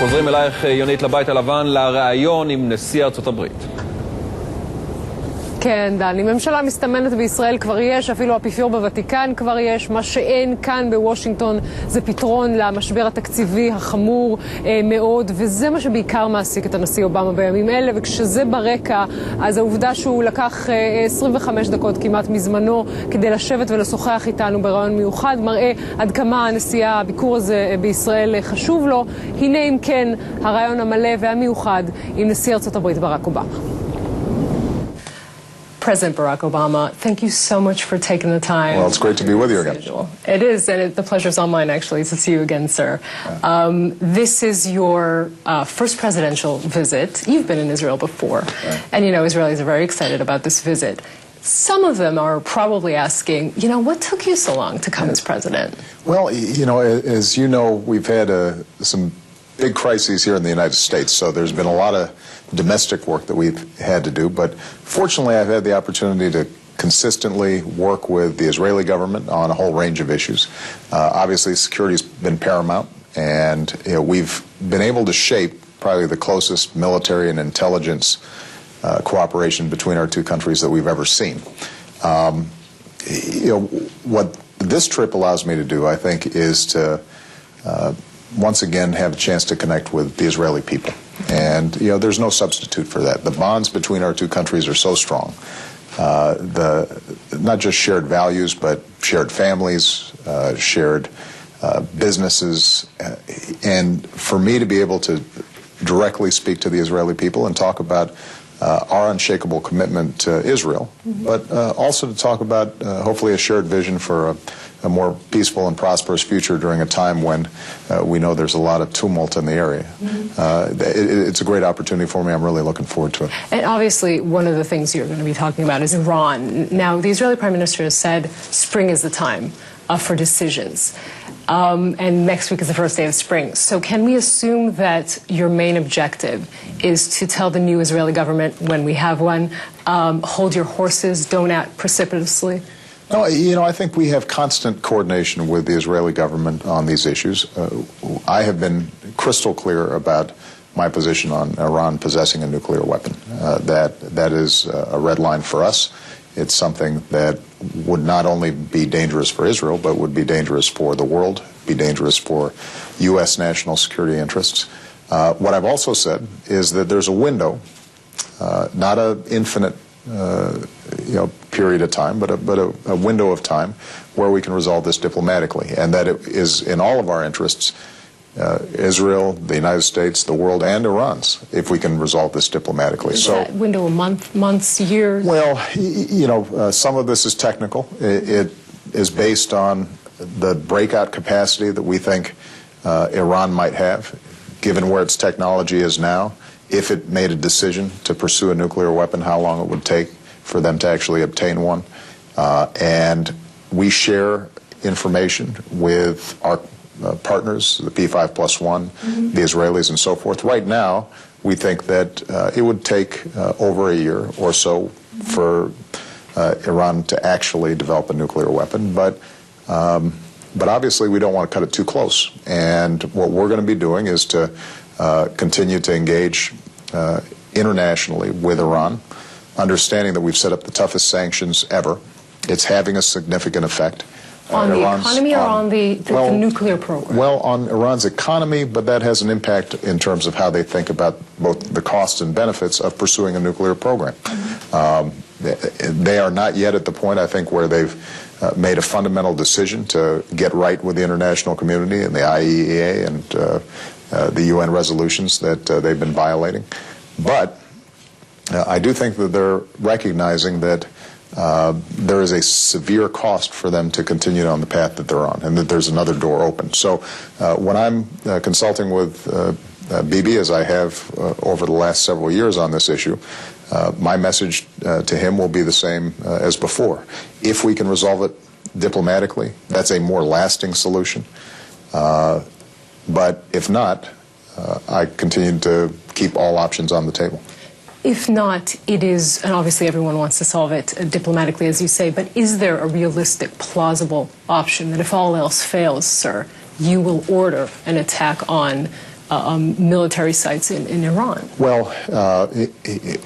חוזרים אלייך, יונית, לבית הלבן, לראיון עם נשיא ארצות הברית. כן, דני, ממשלה מסתמנת בישראל כבר יש, אפילו האפיפיור בוותיקן כבר יש. מה שאין כאן בוושינגטון זה פתרון למשבר התקציבי החמור מאוד, וזה מה שבעיקר מעסיק את הנשיא אובמה בימים אלה, וכשזה ברקע, אז העובדה שהוא לקח 25 דקות כמעט מזמנו כדי לשבת ולשוחח איתנו בראיון מיוחד, מראה עד כמה הביקור הזה בישראל חשוב לו. הנה אם כן, הראיון המלא והמיוחד עם נשיא ארצות הברית ברק אובמה. President Barack Obama, thank you so much for taking the time. Well, it's great to be with you again. It is, and the pleasure's all mine, actually, to see you again, sir. This is your first presidential visit. You've been in Israel before, and you know Israelis are very excited about this visit. Some of them are probably asking, you know, what took you so long to come as president? Well, you know, as you know, we've had some big crises here in the United States, so there's been a lot of domestic work that we've had to do, but fortunately I've had the opportunity to consistently work with the Israeli government on a whole range of issues. Obviously security's been paramount, and you know, we've been able to shape probably the closest military and intelligence cooperation between our two countries that we've ever seen. You know, what this trip allows me to do, I think, is to once again have a chance to connect with the Israeli people. And, you know, there's no substitute for that. The bonds between our two countries are so strong. Not just shared values, but shared families, shared businesses. And for me to be able to directly speak to the Israeli people and talk about our unshakable commitment to Israel, but also to talk about hopefully a shared vision for a more peaceful and prosperous future during a time when we know there's a lot of tumult in the area. It's a great opportunity for me. I'm really looking forward to it. And obviously, one of the things you're going to be talking about is Iran. Now, the Israeli Prime Minister has said spring is the time for decisions. And next week is the first day of spring. So can we assume that your main objective is to tell the new Israeli government, when we have one, hold your horses, don't act precipitously? No, you know, I think we have constant coordination with the Israeli government on these issues. I have been crystal clear about my position on Iran possessing a nuclear weapon. That is a red line for us. It's something that would not only be dangerous for Israel, but would be dangerous for the world, be dangerous for U.S. national security interests. What I've also said is that there's a window, not an infinite you know, period of time, but a window of time where we can resolve this diplomatically, and that it is in all of our interests, Israel, the United States, the world, and Iran's, if we can resolve this diplomatically. Is that window a month, months, years? Well, you know, some of this is technical. It is based on the breakout capacity that we think Iran might have, given where its technology is now. If it made a decision to pursue a nuclear weapon, how long it would take for them to actually obtain one. And we share information with our partners, the P5+1, the Israelis, and so forth. Right now, we think that it would take over a year or so for Iran to actually develop a nuclear weapon. But obviously, we don't want to cut it too close. And what we're going to be doing is to continue to engage internationally with Iran, understanding that we've set up the toughest sanctions ever. It's having a significant effect. On the economy or on the nuclear program? Well, on Iran's economy, but that has an impact in terms of how they think about both the costs and benefits of pursuing a nuclear program. They are not yet at the point, I think, where they've made a fundamental decision to get right with the international community and the IAEA and the UN resolutions that they've been violating. But I do think that they're recognizing that there is a severe cost for them to continue on the path that they're on, and that there's another door open. So when I'm consulting with Bibi, as I have over the last several years on this issue, my message to him will be the same as before. If we can resolve it diplomatically, that's a more lasting solution. But if not, I continue to keep all options on the table. If not, it is, and obviously everyone wants to solve it diplomatically, as you say, but is there a realistic, plausible option that if all else fails, sir, you will order an attack on military sites in Iran. Well,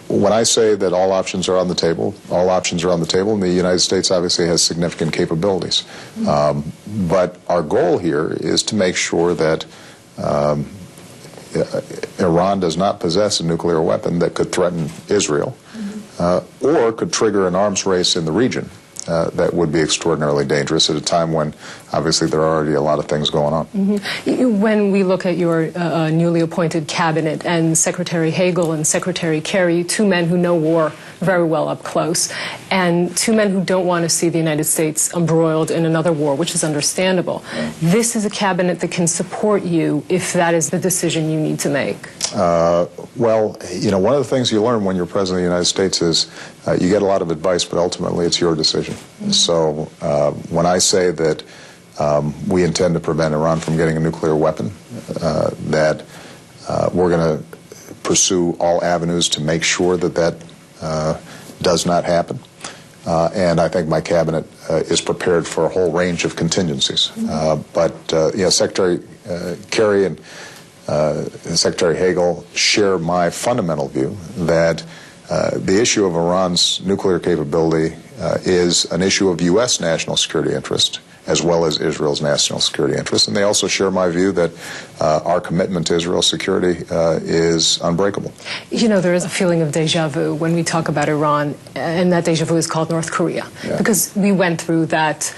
when I say that all options are on the table, all options are on the table, and the United States obviously has significant capabilities. But our goal here is to make sure that Iran does not possess a nuclear weapon that could threaten Israel or could trigger an arms race in the region. That would be extraordinarily dangerous at a time when, obviously, there are already a lot of things going on. When we look at your newly appointed cabinet and Secretary Hagel and Secretary Kerry, two men who know war very well up close, and two men who don't want to see the United States embroiled in another war, which is understandable. This is a cabinet that can support you if that is the decision you need to make. Well, you know, one of the things you learn when you're President of the United States is you get a lot of advice, but ultimately it's your decision. So when I say that we intend to prevent Iran from getting a nuclear weapon, that we're going to pursue all avenues to make sure that that does not happen. And I think my cabinet is prepared for a whole range of contingencies. But you know, Secretary Kerry and Secretary Hagel share my fundamental view that the issue of Iran's nuclear capability is an issue of U.S. national security interest as well as Israel's national security interest. And they also share my view that our commitment to Israel's security is unbreakable. You know, there is a feeling of deja vu when we talk about Iran, and that deja vu is called North Korea. Yeah. Because we went through that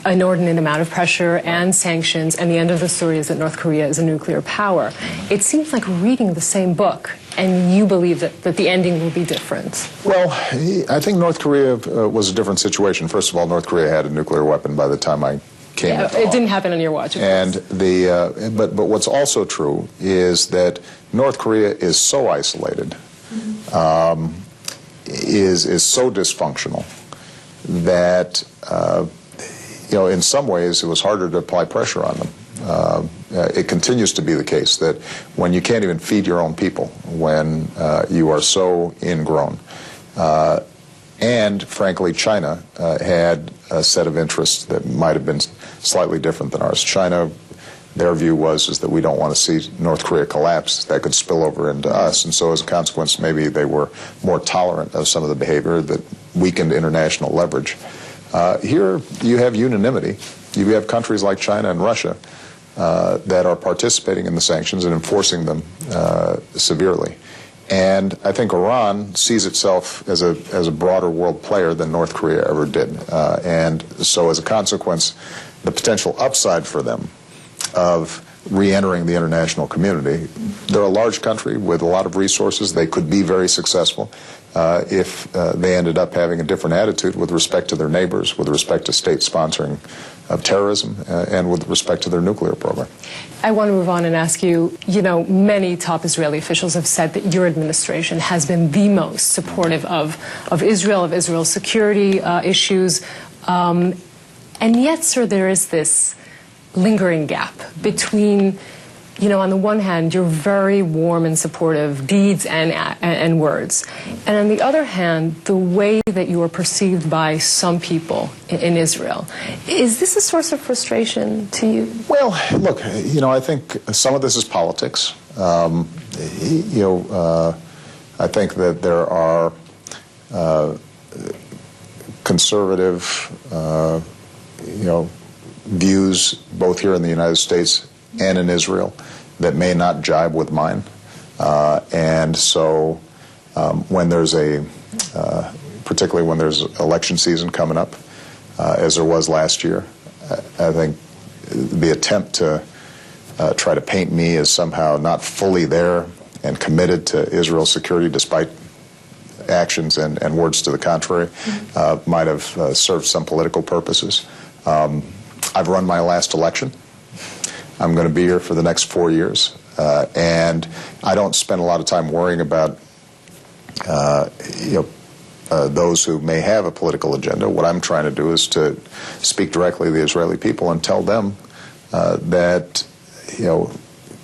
inordinate amount of pressure and sanctions, and the end of the story is that North Korea is a nuclear power. It seems like reading the same book, and you believe that the ending will be different. Well, I think North Korea was a different situation. First of all, North Korea had a nuclear weapon by the time I came. Yeah, it didn't happen on your watch, of and course. But what's also true is that North Korea is so isolated, is so dysfunctional that you know, in some ways, it was harder to apply pressure on them. It continues to be the case that when you can't even feed your own people, when you are so ingrown, and frankly, China had a set of interests that might have been slightly different than ours. China, their view was that we don't want to see North Korea collapse. That could spill over into us, and so as a consequence, maybe they were more tolerant of some of the behavior that weakened international leverage. Here you have unanimity. You have countries like China and Russia that are participating in the sanctions and enforcing them severely. And I think Iran sees itself as a broader world player than North Korea ever did. And so as a consequence, the potential upside for them of re-entering the international community, they're a large country with a lot of resources. They could be very successful if they ended up having a different attitude with respect to their neighbors, with respect to state sponsoring of terrorism, and with respect to their nuclear program. I want to move on and ask you, you know, many top Israeli officials have said that your administration has been the most supportive of Israel, of Israel's security issues. And yet, sir, there is this lingering gap between, you know, on the one hand, you're very warm and supportive, deeds and words. And on the other hand, the way that you are perceived by some people in Israel. Is this a source of frustration to you? Well, look, you know, I think some of this is politics. You know, I think that there are conservative, you know, views both here in the United States and in Israel that may not jibe with mine. And so when there's particularly when there's election season coming up, as there was last year, I think the attempt to try to paint me as somehow not fully there and committed to Israel's security despite actions and words to the contrary might have served some political purposes. I've run my last election. I'm going to be here for the next 4 years, and I don't spend a lot of time worrying about you know, those who may have a political agenda. What I'm trying to do is to speak directly to the Israeli people and tell them that, you know,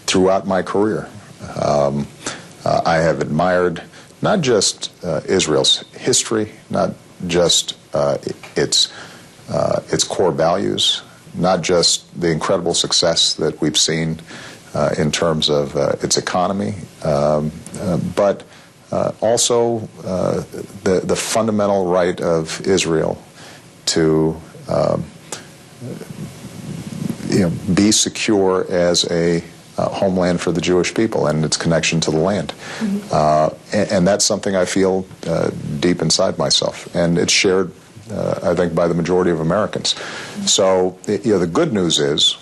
throughout my career, I have admired not just Israel's history, not just its core values, not just the incredible success that we've seen in terms of its economy, but also the fundamental right of Israel to be secure as a homeland for the Jewish people and its connection to the land. And that's something I feel deep inside myself, and it's shared, I think, by the majority of Americans. So, the good news is,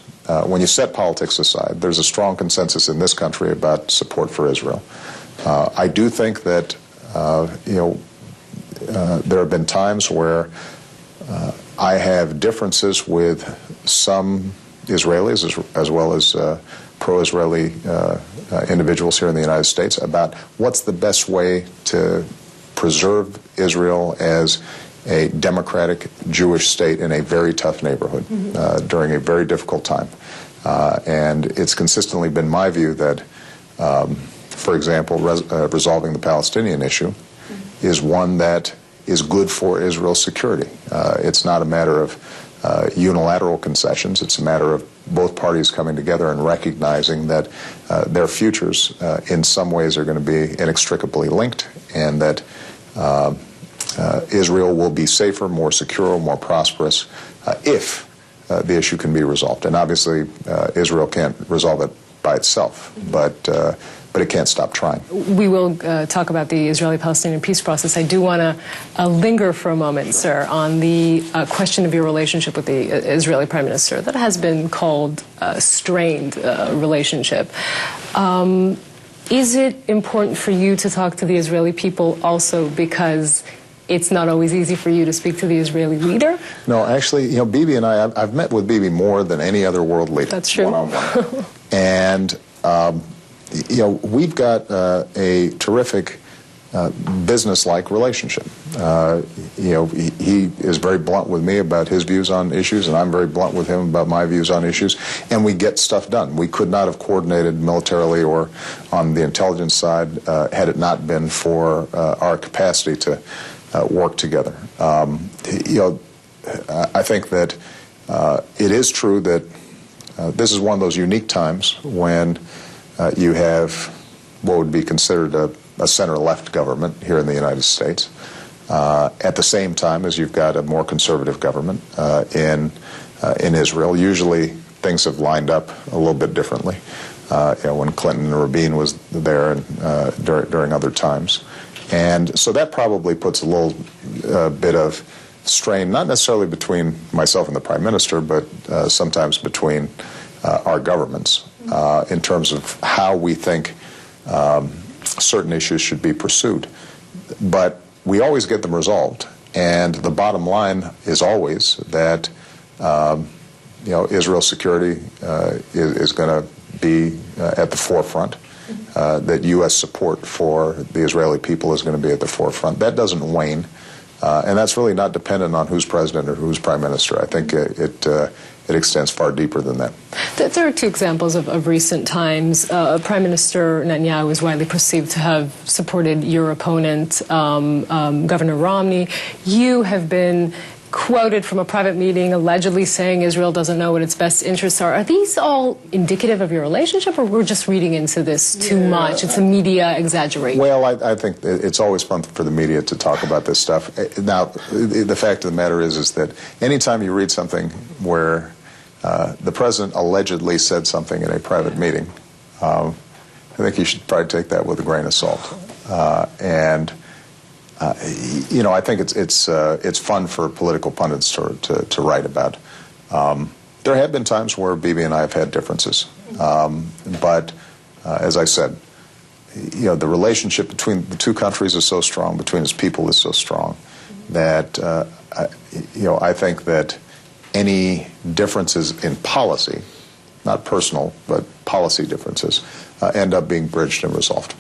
when you set politics aside, there's a strong consensus in this country about support for Israel. I do think that, there have been times where I have differences with some Israelis as well as pro-Israeli individuals here in the United States about what's the best way to preserve Israel as a democratic Jewish state in a very tough neighborhood during a very difficult time. And it's consistently been my view that, for example, resolving the Palestinian issue is one that is good for Israel's security. It's not a matter of unilateral concessions. It's a matter of both parties coming together and recognizing that their futures in some ways are going to be inextricably linked, and that Israel will be safer, more secure, more prosperous if the issue can be resolved. And obviously Israel can't resolve it by itself, but it can't stop trying. We will talk about the Israeli-Palestinian peace process. I do want to linger for a moment, sir, on the question of your relationship with the Israeli Prime Minister. That has been called a strained relationship. Is it important for you to talk to the Israeli people also because it's not always easy for you to speak to the Israeli leader? No, actually, Bibi and I've met with Bibi more than any other world leader. That's true. One-on-one. And we've got a terrific business-like relationship. He is very blunt with me about his views on issues, and I'm very blunt with him about my views on issues, and we get stuff done. We could not have coordinated militarily or on the intelligence side had it not been for our capacity to work together. I think that it is true that this is one of those unique times when you have what would be considered a center-left government here in the United States, at the same time as you've got a more conservative government in Israel. Usually things have lined up a little bit differently when Clinton and Rabin was there and during other times. And so that probably puts a little bit of strain, not necessarily between myself and the Prime Minister, but sometimes between our governments in terms of how we think certain issues should be pursued. But we always get them resolved, and the bottom line is always that Israel's security is going to be at the forefront, that U.S. support for the Israeli people is going to be at the forefront. That doesn't wane, and that's really not dependent on who's president or who's prime minister. I think it extends far deeper than that. There are two examples of recent times. Prime Minister Netanyahu is widely perceived to have supported your opponent, Governor Romney. You have been quoted from a private meeting allegedly saying Israel doesn't know what its best interests are. Are these all indicative of your relationship, or we're just reading into this too much? It's a media exaggeration. Well, I think it's always fun for the media to talk about this stuff. Now, the fact of the matter is that anytime you read something where the president allegedly said something in a private meeting, I think you should probably take that with a grain of salt. I think it's fun for political pundits to write about. There have been times where Bibi and I have had differences, but as I said, the relationship between the two countries is so strong, between its people is so strong, that I think that any differences in policy, not personal, but policy differences, end up being bridged and resolved.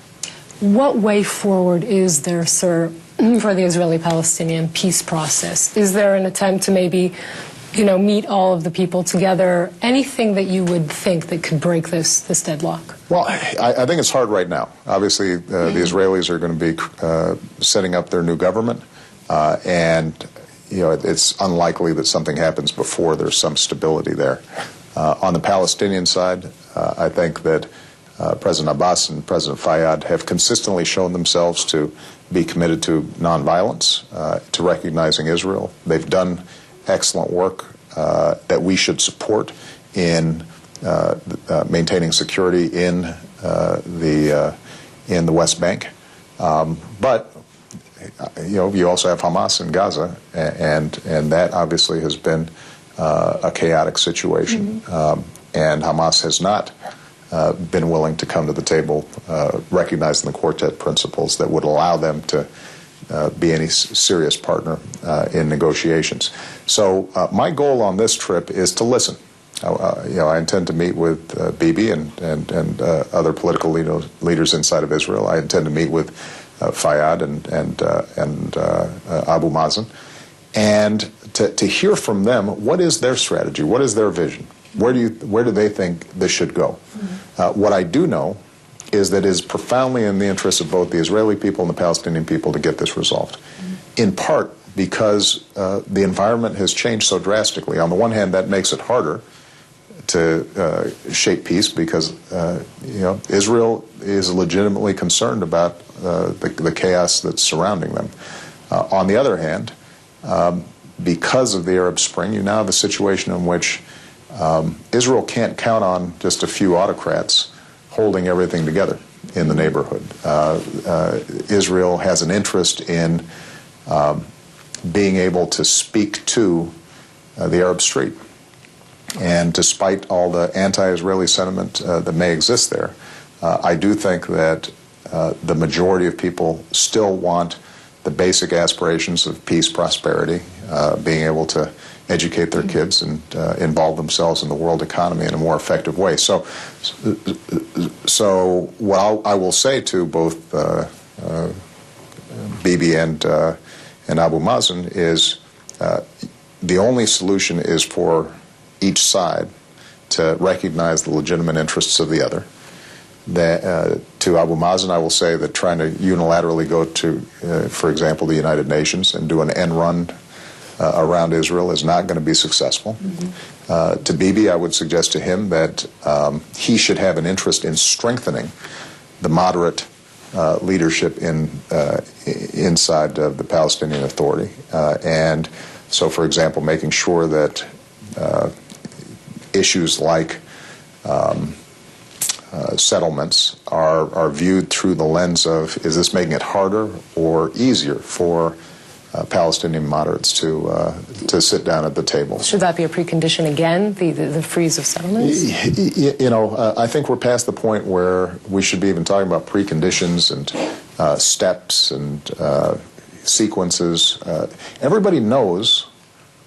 What way forward is there, sir, for the Israeli-Palestinian peace process? Is there an attempt to maybe, meet all of the people together? Anything that you would think that could break this deadlock? Well, I think it's hard right now. Obviously, the Israelis are going to be setting up their new government, and it's unlikely that something happens before there's some stability there. On the Palestinian side, I think that President Abbas and President Fayyad have consistently shown themselves to be committed to nonviolence, to recognizing Israel. They've done excellent work that we should support in maintaining security in the West Bank. But you also have Hamas in Gaza, and that obviously has been a chaotic situation. And Hamas has not been willing to come to the table, recognizing the quartet principles that would allow them to be any serious partner in negotiations. So my goal on this trip is to listen. I intend to meet with Bibi and other political leaders inside of Israel. I intend to meet with Fayyad and Abu Mazen, and to hear from them what is their strategy, what is their vision, where do they think this should go. What I do know is that it is profoundly in the interest of both the Israeli people and the Palestinian people to get this resolved, in part because the environment has changed so drastically. On the one hand, that makes it harder to shape peace because Israel is legitimately concerned about the chaos that's surrounding them. On the other hand, because of the Arab Spring, you now have a situation in which Israel can't count on just a few autocrats holding everything together in the neighborhood. Israel has an interest in being able to speak to the Arab street. And despite all the anti-Israeli sentiment that may exist there, I do think that the majority of people still want the basic aspirations of peace, prosperity, being able to educate their kids and involve themselves in the world economy in a more effective way. So what I will say to both Bibi and Abu Mazen is the only solution is for each side to recognize the legitimate interests of the other. To Abu Mazen, I will say that trying to unilaterally go to, for example, the United Nations and do an end run around Israel is not going to be successful. To Bibi, I would suggest to him that he should have an interest in strengthening the moderate leadership inside of the Palestinian Authority. And so, for example, making sure that issues like settlements are viewed through the lens of, is this making it harder or easier for Palestinian moderates to sit down at the table? Should that be a precondition again, the freeze of settlements? I think we're past the point where we should be even talking about preconditions and steps and sequences. Everybody knows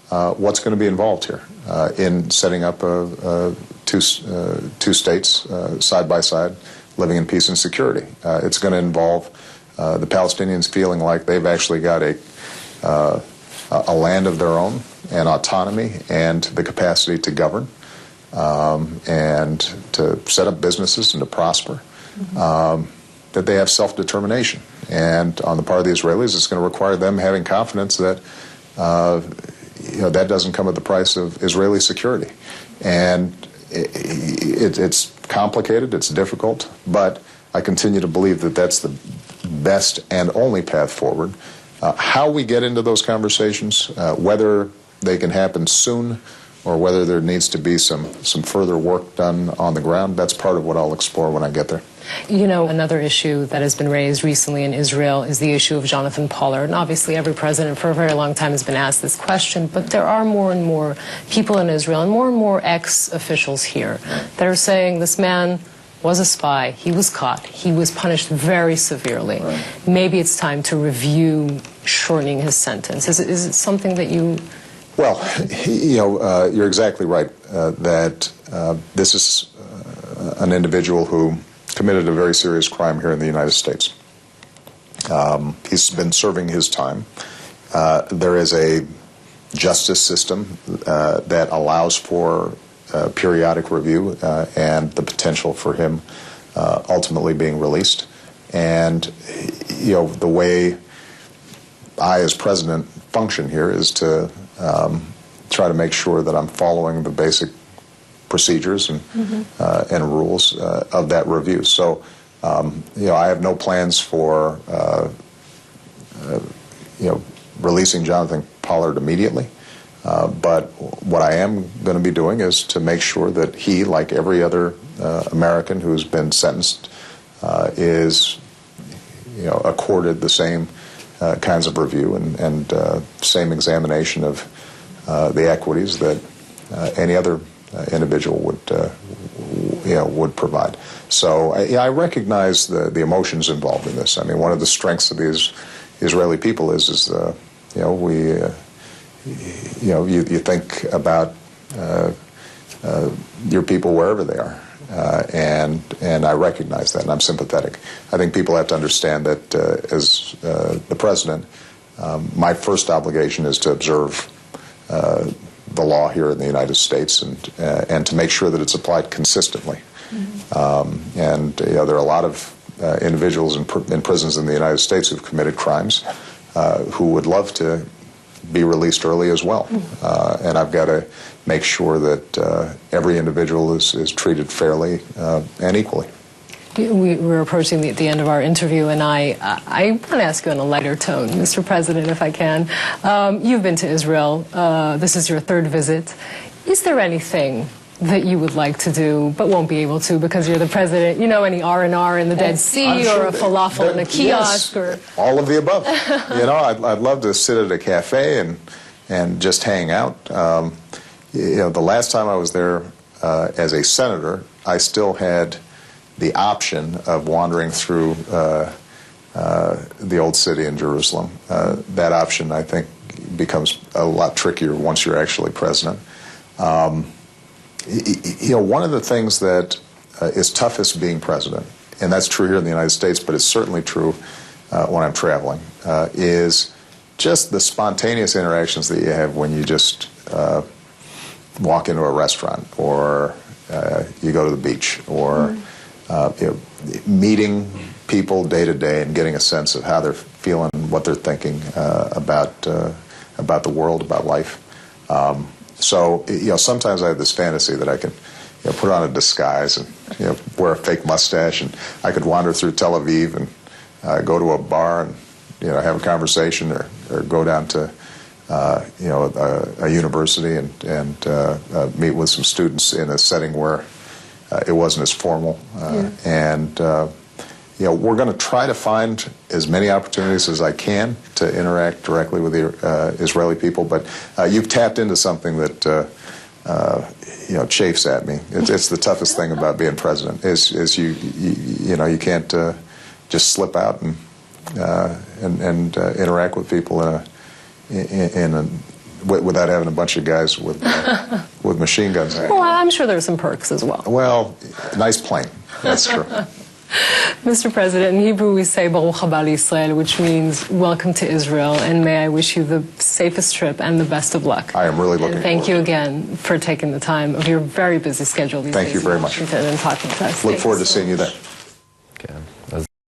what's going to be involved here in setting up two states side by side, living in peace and security. It's going to involve the Palestinians feeling like they've actually got a land of their own and autonomy and the capacity to govern and to set up businesses and to prosper. That they have self-determination. And on the part of the Israelis, it's going to require them having confidence that that doesn't come at the price of Israeli security. And it's complicated, it's difficult, but I continue to believe that that's the best and only path forward. How we get into those conversations, whether they can happen soon or whether there needs to be some further work done on the ground, that's part of what I'll explore when I get there. Another issue that has been raised recently in Israel is the issue of Jonathan Pollard. And obviously every president for a very long time has been asked this question, but there are more and more people in Israel and more ex-officials here that are saying this man was a spy, he was caught, he was punished very severely. Right. Maybe it's time to review shortening his sentence. Is it something that you... Well, you're exactly right that this is an individual who committed a very serious crime here in the United States. He's been serving his time. There is a justice system that allows for periodic review and the potential for him ultimately being released. And, the way I as president function here is to try to make sure that I'm following the basic procedures and rules of that review. So, I have no plans for releasing Jonathan Pollard immediately. But what I am going to be doing is to make sure that he, like every other American who's been sentenced, is accorded the same kinds of review and same examination of the equities that any other individual would provide. So I recognize the emotions involved in this. I mean, one of the strengths of the Israeli people is you think about your people wherever they are, and I recognize that, and I'm sympathetic. I think people have to understand that as the president, my first obligation is to observe the law here in the United States and to make sure that it's applied consistently. And there are a lot of individuals in prisons in the United States who've committed crimes who would love to be released early as well. And I've got to make sure that every individual is treated fairly and equally. We're approaching the end of our interview, and I want to ask you on a lighter tone, Mr. President, if I can. You've been to Israel. This is your third visit. Is there anything that you would like to do but won't be able to because you're the president? Any R&R in the Dead Sea, or a falafel in a kiosk? Yes, or all of the above. I'd love to sit at a cafe and just hang out. The last time I was there as a senator, I still had the option of wandering through the old city in Jerusalem. That option, I think, becomes a lot trickier once you're actually president. One of the things that is toughest being president, and that's true here in the United States, but it's certainly true when I'm traveling, is just the spontaneous interactions that you have when you just walk into a restaurant, or you go to the beach, or meeting people day to day and getting a sense of how they're feeling, what they're thinking about the world, about life. So sometimes I have this fantasy that I can put on a disguise and wear a fake mustache, and I could wander through Tel Aviv and go to a bar and have a conversation, or go down to a university and meet with some students in a setting where it wasn't as formal. We're going to try to find as many opportunities as I can to interact directly with the Israeli people, but you've tapped into something that chafes at me. It's the toughest thing about being president is you can't just slip out and interact with people without having a bunch of guys with machine guns. Well, I'm sure there's some perks as well. Well, nice plane. That's true. Mr. President, in Hebrew we say Baruch haba Israel, which means welcome to Israel, and may I wish you the safest trip and the best of luck. I am really looking forward to it. Thank you again for taking the time of your very busy schedule these days. Thank you very much. And talking to us. Look forward to seeing you there. Okay.